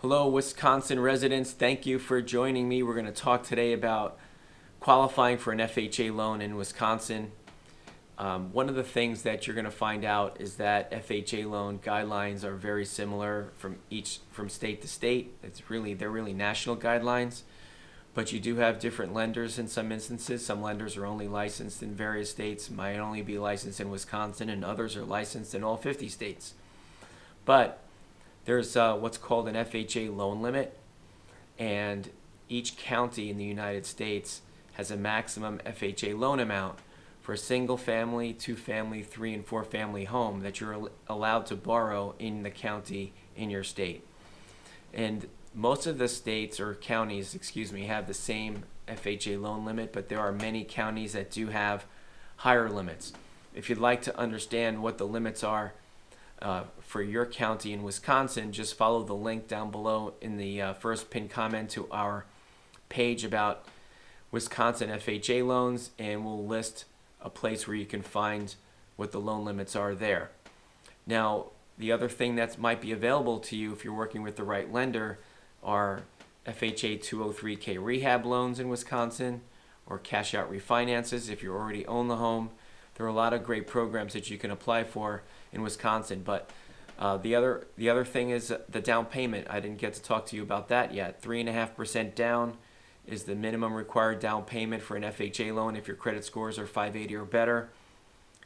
Hello, Wisconsin residents. Thank you for joining me. We're going to talk today about qualifying for an FHA loan in Wisconsin. One of the things that you're going to find out is that FHA loan guidelines are very similar from state to state. They're really national guidelines, but you do have different lenders in some instances. Some lenders are only licensed in various states, might only be licensed in Wisconsin, and others are licensed in all 50 states. But there's what's called an FHA loan limit, and each county in the United States has a maximum FHA loan amount for a single family, two family, three and four family home that you're allowed to borrow in the county in your state. And most of the states or counties, have the same FHA loan limit, but there are many counties that do have higher limits. If you'd like to understand what the limits are for your county in Wisconsin, just follow the link down below in the first pinned comment to our page about Wisconsin FHA loans, and we'll list a place where you can find what the loan limits are there. Now, the other thing that might be available to you if you're working with the right lender are FHA 203K rehab loans in Wisconsin, or cash out refinances if you already own the home. There are a lot of great programs that you can apply for in Wisconsin, but the other thing is the down payment. I didn't get to talk to you about that yet. 3.5% down is the minimum required down payment for an FHA loan if your credit scores are 580 or better.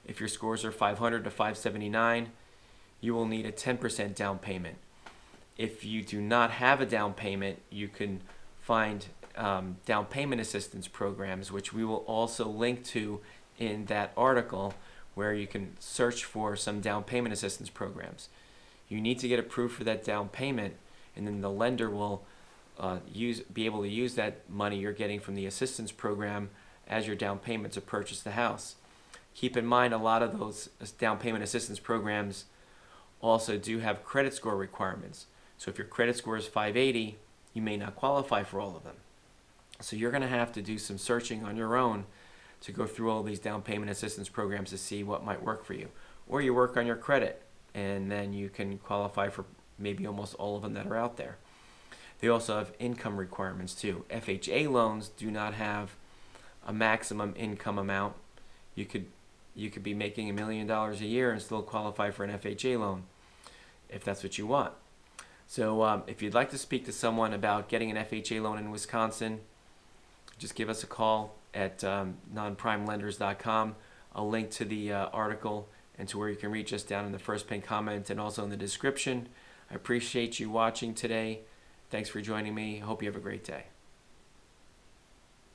If your scores are 500 to 579, you will need a 10% down payment. If you do not have a down payment, you can find down payment assistance programs, which we will also link to in that article, where you can search for some down payment assistance programs. You need to get approved for that down payment, and then the lender will be able to use that money you're getting from the assistance program as your down payment to purchase the house. Keep in mind, a lot of those down payment assistance programs also do have credit score requirements. So if your credit score is 580, you may not qualify for all of them. So you're going to have to do some searching on your own to go through all these down payment assistance programs to see what might work for you. Or you work on your credit, and then you can qualify for maybe almost all of them that are out there. They also have income requirements too. FHA loans do not have a maximum income amount. You could be making $1 million a year and still qualify for an FHA loan if that's what you want. So if you'd like to speak to someone about getting an FHA loan in Wisconsin, just give us a call at nonprimelenders.com. I'll link to the article and to where you can reach us down in the first pinned comment and also in the description. I appreciate you watching today. Thanks for joining me. I hope you have a great day.